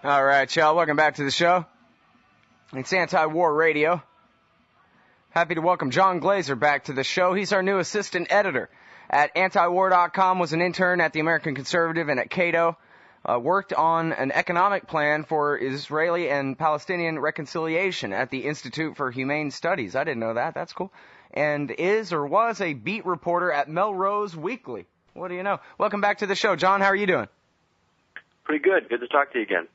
All right, y'all. Welcome back to the show. It's Anti-War Radio. Happy to welcome John Glaser back to the show. He's our new assistant editor at antiwar.com, was an intern at the American Conservative and at Cato, worked on an economic plan for Israeli and Palestinian reconciliation at the Institute for Humane Studies. I didn't know that. That's cool. And is or was a beat reporter at Melrose Weekly. What do you know? Welcome back to the show. John, how are you doing? Pretty good. Good to talk to you again.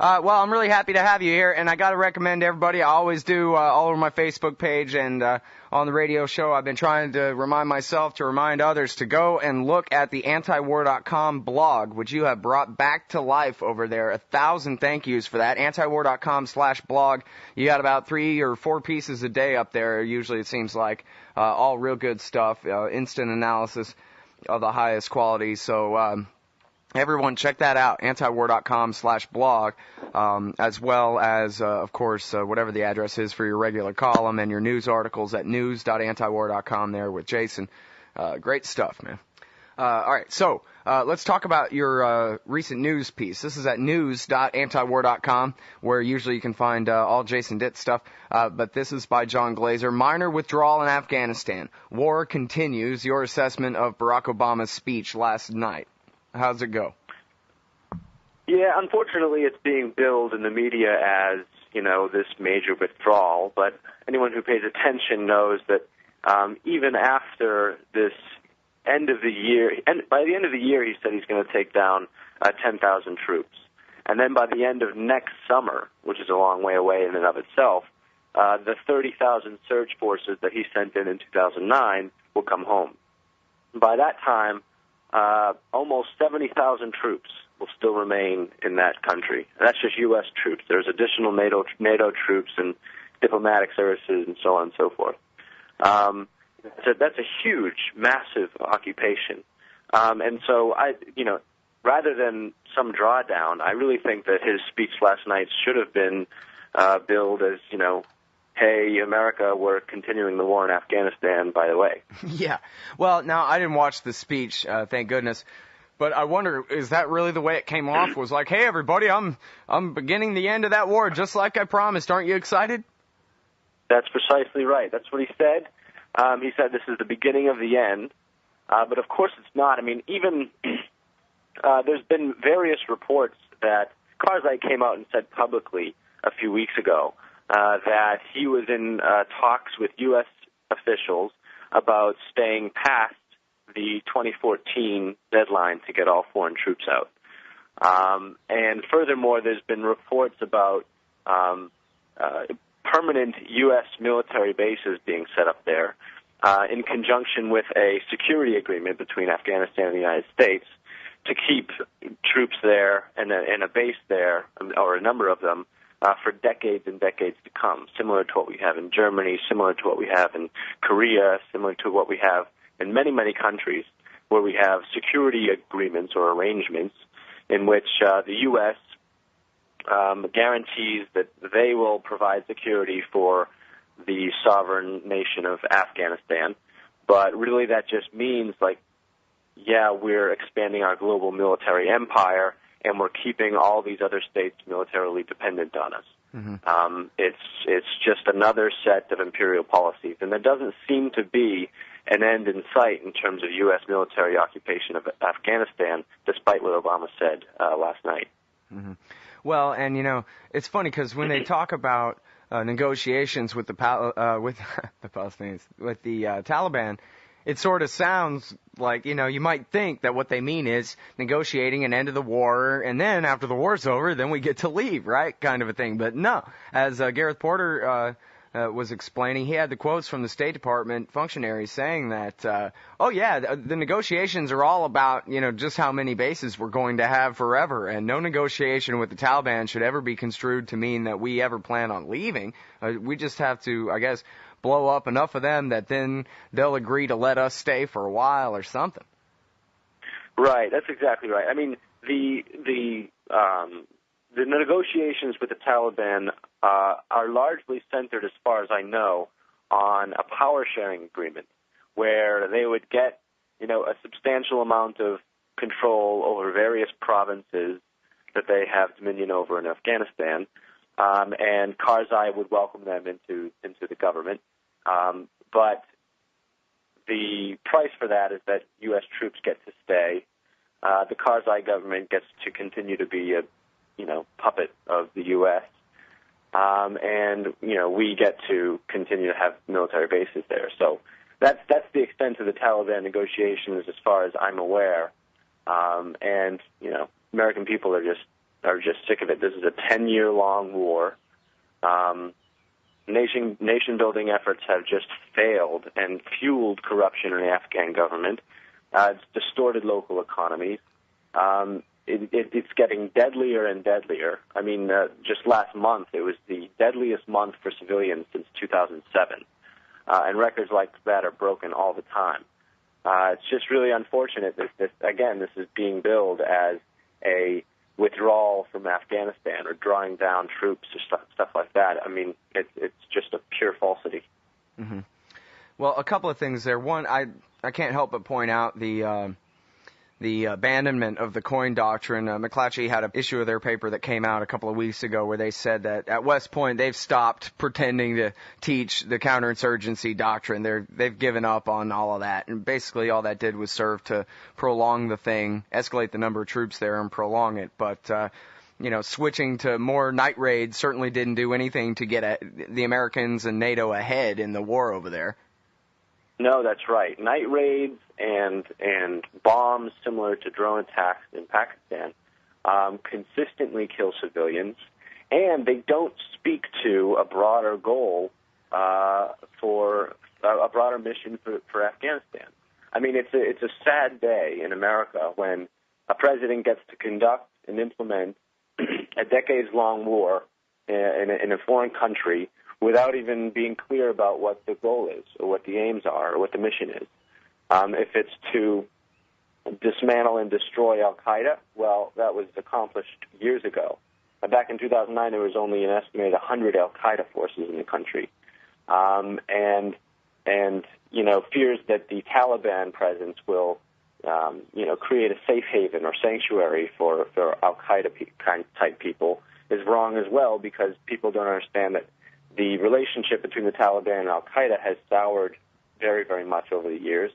Well, I'm really happy to have you here, and I got to recommend everybody. I always do all over my Facebook page and on the radio show. I've been trying to remind myself to remind others to go and look at the antiwar.com blog, which you have brought back to life over there. 1,000 thank yous for that. Antiwar.com/blog. You got about 3 or 4 pieces a day up there. Usually it seems like all real good stuff, instant analysis of the highest quality. So everyone, check that out, antiwar.com/blog, as well as, of course, whatever the address is for your regular column and your news articles at news.antiwar.com there with Jason. Great stuff, man. All right, so let's talk about your recent news piece. This is at news.antiwar.com, where usually you can find all Jason Ditt stuff, but this is by John Glaser. Minor withdrawal in Afghanistan. War continues. Your assessment of Barack Obama's speech last night. How's it go? Yeah, unfortunately, it's being billed in the media as, this major withdrawal. But anyone who pays attention knows that even after this end of the year, and by the end of the year, he said he's going to take down 10,000 troops. And then by the end of next summer, which is a long way away in and of itself, the 30,000 surge forces that he sent in 2009 will come home. By that time, almost 70,000 troops will still remain in that country. And that's just U.S. troops. There's additional NATO troops and diplomatic services and so on and so forth. So that's a huge, massive occupation. And so rather than some drawdown, I really think that his speech last night should have been billed as, hey, America, we're continuing the war in Afghanistan, by the way. Yeah. Well, now, I didn't watch the speech, thank goodness. But I wonder, is that really the way it came off? Was like, hey, everybody, I'm beginning the end of that war just like I promised. Aren't you excited? That's precisely right. That's what he said. He said this is the beginning of the end. But, of course, it's not. I mean, even there's been various reports that Karzai came out and said publicly a few weeks ago that he was in talks with U.S. officials about staying past the 2014 deadline to get all foreign troops out. And furthermore, there's been reports about permanent U.S. military bases being set up there in conjunction with a security agreement between Afghanistan and the United States to keep troops there and a base there, or a number of them, for decades and decades to come, similar to what we have in Germany, similar to what we have in Korea, similar to what we have in many, many countries where we have security agreements or arrangements in which the U.S. Guarantees that they will provide security for the sovereign nation of Afghanistan. But really that just means, we're expanding our global military empire, and we're keeping all these other states militarily dependent on us. Mm-hmm. It's just another set of imperial policies, and there doesn't seem to be an end in sight in terms of U.S. military occupation of Afghanistan, despite what Obama said last night. Mm-hmm. Well, and it's funny because when they talk about negotiations with the Palestinians, with the Taliban, it sort of sounds like, you might think that what they mean is negotiating an end of the war, and then after the war's over, then we get to leave, right? Kind of a thing. But no, as Gareth Porter was explaining, he had the quotes from the State Department functionaries saying that, the negotiations are all about, just how many bases we're going to have forever, and no negotiation with the Taliban should ever be construed to mean that we ever plan on leaving. We just have to, I guess, blow up enough of them that then they'll agree to let us stay for a while or something. Right, that's exactly right. I mean, the negotiations with the Taliban are largely centered, as far as I know, on a power-sharing agreement where they would get, a substantial amount of control over various provinces that they have dominion over in Afghanistan, and Karzai would welcome them into the government. But the price for that is that U.S. troops get to stay. The Karzai government gets to continue to be a puppet of the U.S. And we get to continue to have military bases there. So that's the extent of the Taliban negotiations, as far as I'm aware. And American people are just sick of it. This is a 10-year-long war. Nation-building efforts have just failed and fueled corruption in the Afghan government. It's distorted local economies. It's getting deadlier and deadlier. I mean, just last month, it was the deadliest month for civilians since 2007. And records like that are broken all the time. It's just really unfortunate that this is being billed as a withdrawal from Afghanistan or drawing down troops or stuff like that. I mean, it's just a pure falsity. Mm-hmm. Well, a couple of things there. One, I can't help but point out the abandonment of the coin doctrine. McClatchy had an issue of their paper that came out a couple of weeks ago where they said that at West Point they've stopped pretending to teach the counterinsurgency doctrine. They've given up on all of that, and basically all that did was serve to prolong the thing, escalate the number of troops there, and prolong it. But switching to more night raids certainly didn't do anything to get the Americans and NATO ahead in the war over there. No, that's right. Night raids and bombs similar to drone attacks in Pakistan consistently kill civilians, and they don't speak to a broader goal for a broader mission for Afghanistan. I mean, it's a sad day in America when a president gets to conduct and implement a decades-long war in a foreign country without even being clear about what the goal is or what the aims are or what the mission is. If it's to dismantle and destroy Al-Qaeda, well, that was accomplished years ago. Back in 2009, there was only an estimated 100 Al-Qaeda forces in the country. And fears that the Taliban presence will, create a safe haven or sanctuary for Al-Qaeda type people is wrong as well, because people don't understand that the relationship between the Taliban and Al-Qaeda has soured very, very much over the years,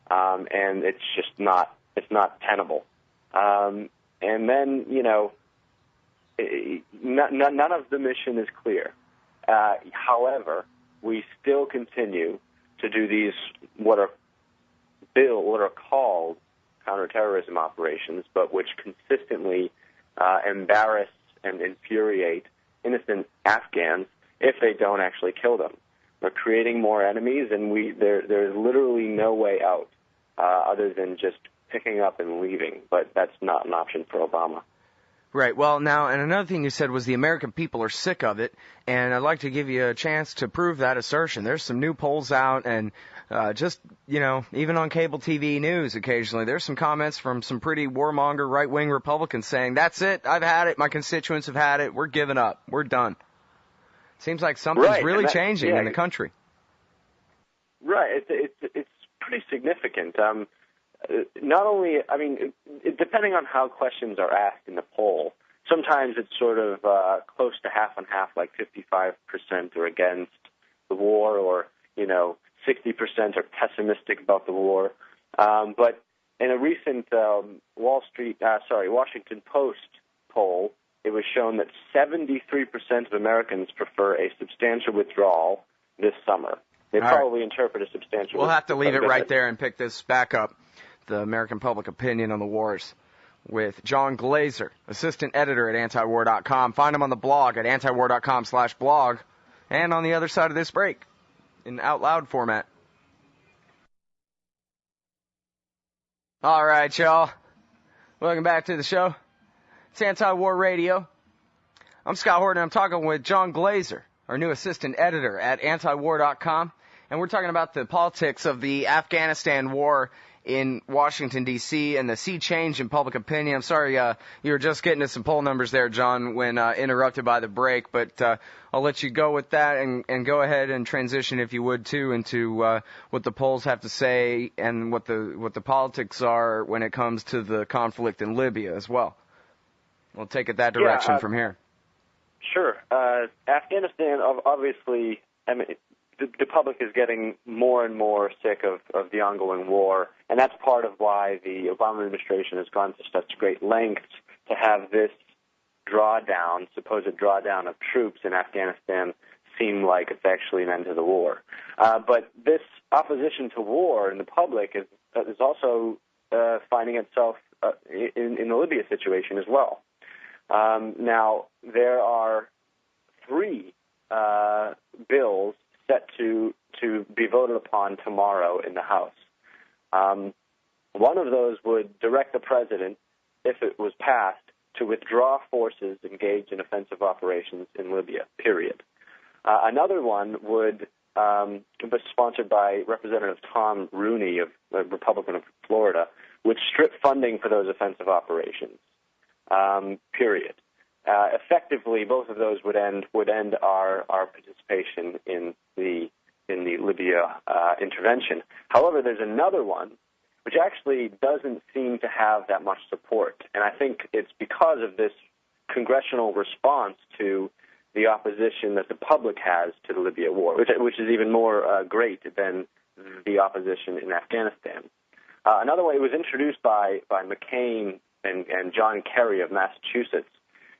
and it's just not tenable. And then, none of the mission is clear. However, we still continue to do these what are called counterterrorism operations, but which consistently embarrass and infuriate innocent Afghans if they don't actually kill them. We're creating more enemies, and there's literally no way out other than just picking up and leaving. But that's not an option for Obama. Right. Well, now, and another thing you said was the American people are sick of it, and I'd like to give you a chance to prove that assertion. There's some new polls out, and even on cable TV news occasionally, there's some comments from some pretty warmonger right-wing Republicans saying, that's it, I've had it, my constituents have had it, we're giving up, we're done. Seems like something's really changing in the country. Right. It's pretty significant. Not only, depending on how questions are asked in the poll, sometimes it's sort of close to half and half, like 55% are against the war, or 60% are pessimistic about the war. But in a recent Washington Post poll, it was shown that 73% of Americans prefer a substantial withdrawal this summer. They probably interpret a substantial. We'll have to leave it right there and pick this back up. The American public opinion on the wars with John Glaser, assistant editor at antiwar.com. Find him on the blog at antiwar.com/blog, and on the other side of this break in out loud format. All right, y'all. Welcome back to the show. It's Anti-War Radio. I'm Scott Horton. I'm talking with John Glaser, our new assistant editor at antiwar.com, and we're talking about the politics of the Afghanistan war in Washington, D.C., and the sea change in public opinion. I'm sorry you were just getting to some poll numbers there, John, when interrupted by the break, but I'll let you go with that and go ahead and transition, if you would, too, into what the polls have to say and what the politics are when it comes to the conflict in Libya as well. We'll take it that direction from here. Sure. Afghanistan, obviously, I mean, the public is getting more and more sick of the ongoing war, and that's part of why the Obama administration has gone to such great lengths to have this supposed drawdown of troops in Afghanistan seem like it's actually an end to the war. But this opposition to war in the public is also finding itself in the Libya situation as well. Now, there are 3 bills set to be voted upon tomorrow in the House. One of those would direct the president, if it was passed, to withdraw forces engaged in offensive operations in Libya, period. Another one would be sponsored by Representative Tom Rooney, a Republican of Florida, would strip funding for those offensive operations, period. Effectively, both of those would end our participation in the Libya intervention. However, there's another one which actually doesn't seem to have that much support, and I think it's because of this congressional response to the opposition that the public has to the Libya war, which is even more great than the opposition in Afghanistan. Another way, it was introduced by McCain and John Kerry of Massachusetts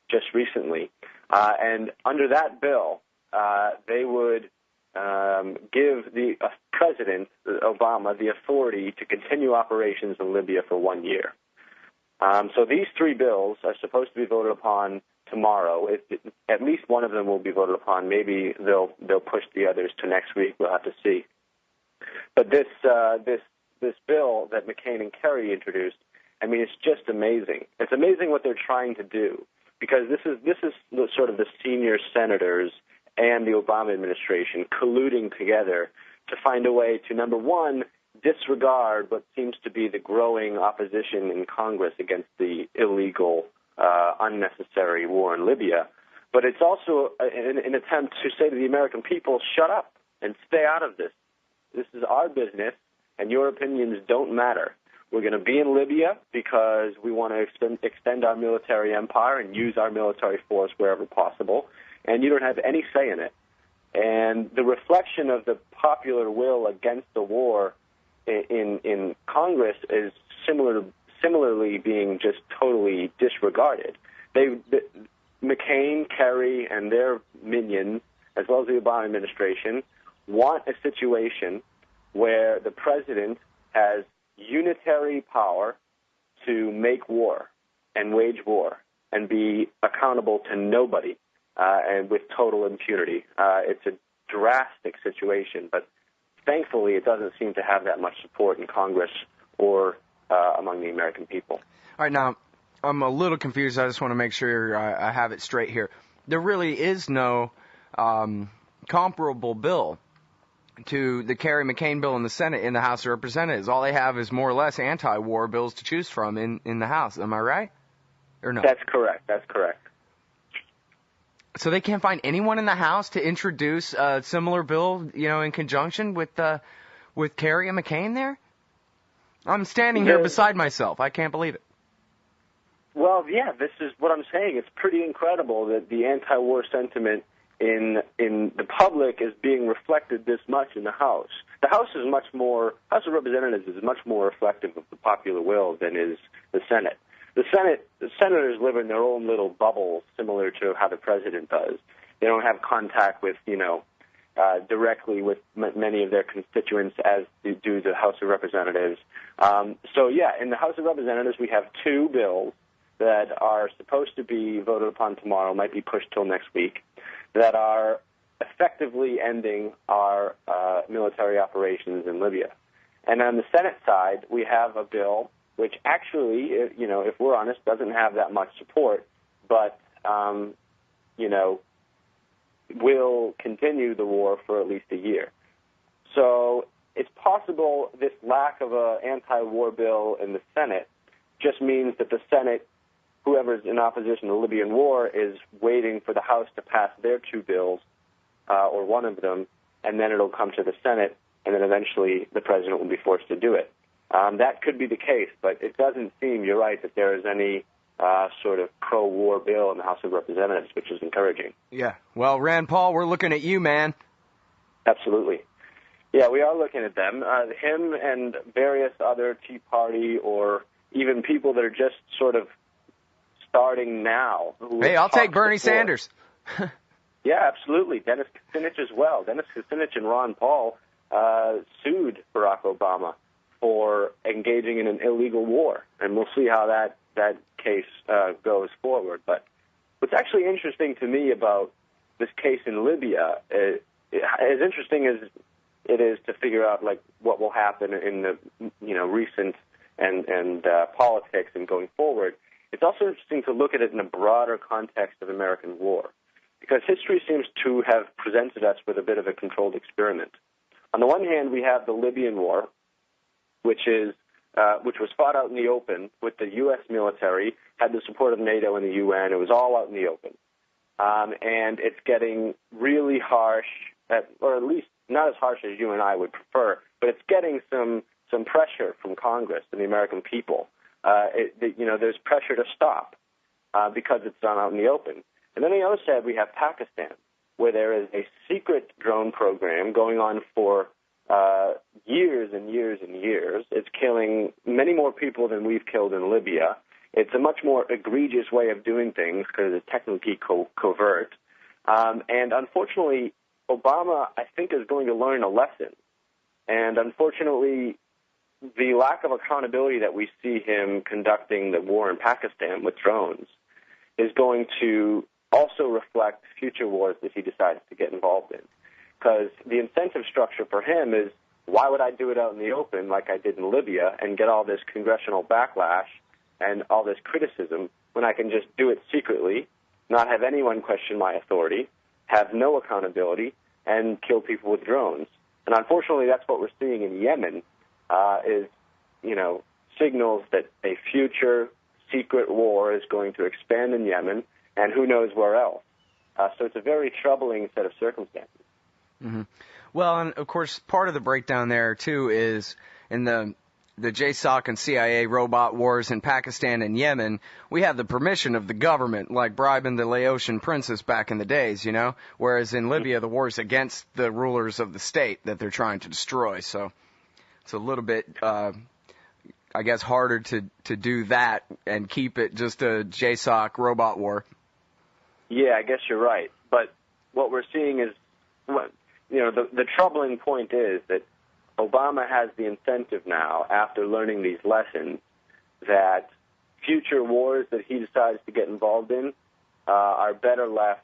just recently, and under that bill, they would give the President Obama the authority to continue operations in Libya for 1 year. So these 3 bills are supposed to be voted upon tomorrow. At least one of them will be voted upon. Maybe they'll push the others to next week. We'll have to see. But this bill that McCain and Kerry introduced, I mean, it's just amazing. It's amazing what they're trying to do, because this is sort of the senior senators and the Obama administration colluding together to find a way to, number one, disregard what seems to be the growing opposition in Congress against the illegal, unnecessary war in Libya. But it's also an attempt to say to the American people, shut up and stay out of this. This is our business, and your opinions don't matter. We're going to be in Libya because we want to extend our military empire and use our military force wherever possible, and you don't have any say in it. And the reflection of the popular will against the war in Congress is similarly being just totally disregarded. McCain, Kerry, and their minions, as well as the Obama administration, want a situation where the president has unitary power to make war and wage war and be accountable to nobody and with total impunity. It's a drastic situation, but thankfully it doesn't seem to have that much support in Congress or among the American people. All right, now, I'm a little confused. I just want to make sure I have it straight here. There really is no comparable bill to the Kerry-McCain bill in the Senate in the House of Representatives. All they have is more or less anti-war bills to choose from in the House. Am I right? Or no? That's correct. That's correct. So they can't find anyone in the House to introduce a similar bill, in conjunction with Kerry and McCain there? I'm standing here beside myself. I can't believe it. Well, yeah, this is what I'm saying. It's pretty incredible that the anti-war sentiment in the public is being reflected this much in the House. The House of Representatives is much more reflective of the popular will than is the Senate. The senators live in their own little bubble, similar to how the president does. They don't have contact with, directly with many of their constituents as do the House of Representatives. In the House of Representatives, we have 2 bills that are supposed to be voted upon tomorrow, might be pushed till next week, that are effectively ending our military operations in Libya. And on the Senate side, we have a bill which actually, if we're honest, doesn't have that much support, but, will continue the war for at least a year. So it's possible this lack of an anti-war bill in the Senate just means that the Senate, whoever's in opposition to the Libyan war, is waiting for the House to pass their 2 bills, or one of them, and then it'll come to the Senate, and then eventually the president will be forced to do it. That could be the case, but it doesn't seem, you're right, that there is any sort of pro-war bill in the House of Representatives, which is encouraging. Yeah. Well, Rand Paul, we're looking at you, man. Absolutely. Yeah, we are looking at them. Him and various other Tea Party or even people that are just sort of starting now. Hey, I'll take Bernie Sanders. Yeah, absolutely. Dennis Kucinich as well. Dennis Kucinich and Ron Paul sued Barack Obama for engaging in an illegal war, and we'll see how that case goes forward. But what's actually interesting to me about this case in Libya, as interesting as it is to figure out like what will happen in the recent and politics and going forward, it's also interesting to look at it in a broader context of American war, because history seems to have presented us with a bit of a controlled experiment. On the one hand, we have the Libyan War, which was fought out in the open with the U.S. military, had the support of NATO and the UN. It was all out in the open. And it's getting really harsh, or at least not as harsh as you and I would prefer, but it's getting some pressure from Congress and the American people. There's pressure to stop because it's done out in the open. And then on the other side, we have Pakistan, where there is a secret drone program going on for years and years and years. It's killing many more people than we've killed in Libya. It's a much more egregious way of doing things because it's technically covert. And unfortunately, Obama, I think, is going to learn a lesson. And unfortunately, the lack of accountability that we see him conducting the war in Pakistan with drones is going to also reflect future wars that he decides to get involved in. Because the incentive structure for him is, why would I do it out in the open like I did in Libya and get all this congressional backlash and all this criticism when I can just do it secretly, not have anyone question my authority, have no accountability, and kill people with drones? And unfortunately, that's what we're seeing in Yemen, is, signals that a future secret war is going to expand in Yemen, and who knows where else. So it's a very troubling set of circumstances. Mm-hmm. Well, and of course, part of the breakdown there, too, is in the JSOC and CIA robot wars in Pakistan and Yemen, we have the permission of the government, like bribing the Laotian princess back in the days, whereas in Libya, the war's against the rulers of the state that they're trying to destroy. So it's a little bit, I guess, harder to do that and keep it just a JSOC robot war. Yeah, I guess you're right. But what we're seeing is, the troubling point is that Obama has the incentive now, after learning these lessons, that future wars that he decides to get involved in are better left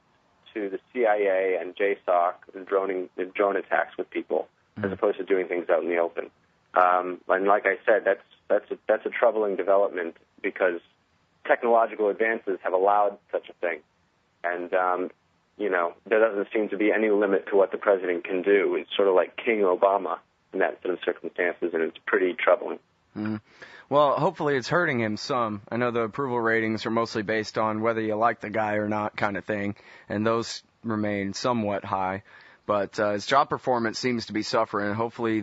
to the CIA and JSOC and drone attacks with people, as opposed to doing things out in the open. And like I said, that's a troubling development, because technological advances have allowed such a thing. And, there doesn't seem to be any limit to what the president can do. It's sort of like King Obama in that set of circumstances, and it's pretty troubling. Mm-hmm. Well, hopefully it's hurting him some. I know the approval ratings are mostly based on whether you like the guy or not kind of thing, and those remain somewhat high. But his job performance seems to be suffering. Hopefully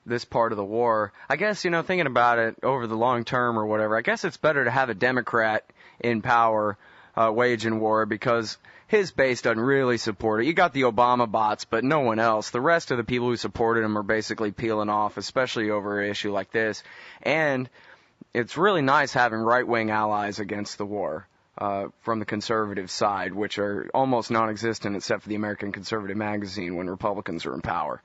this part of the war, I guess, thinking about it over the long term or whatever, I guess it's better to have a Democrat in power waging war, because his base doesn't really support it. You got the Obama bots, but no one else. The rest of the people who supported him are basically peeling off, especially over an issue like this. And it's really nice having right-wing allies against the war from the conservative side, which are almost non-existent except for the American Conservative Magazine when Republicans are in power.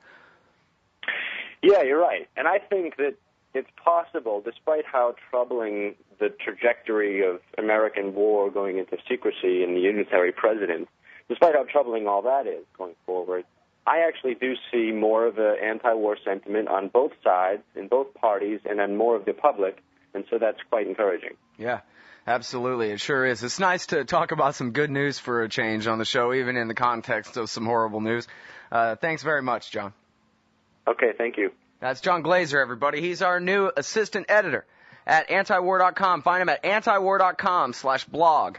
Yeah, you're right. And I think that it's possible, despite how troubling the trajectory of American war going into secrecy and the unitary president, despite how troubling all that is going forward, I actually do see more of an anti-war sentiment on both sides, in both parties, and then more of the public, and so that's quite encouraging. Yeah, absolutely. It sure is. It's nice to talk about some good news for a change on the show, even in the context of some horrible news. Thanks very much, John. Okay, thank you. That's John Glaser, everybody. He's our new assistant editor at antiwar.com. Find him at antiwar.com/blog.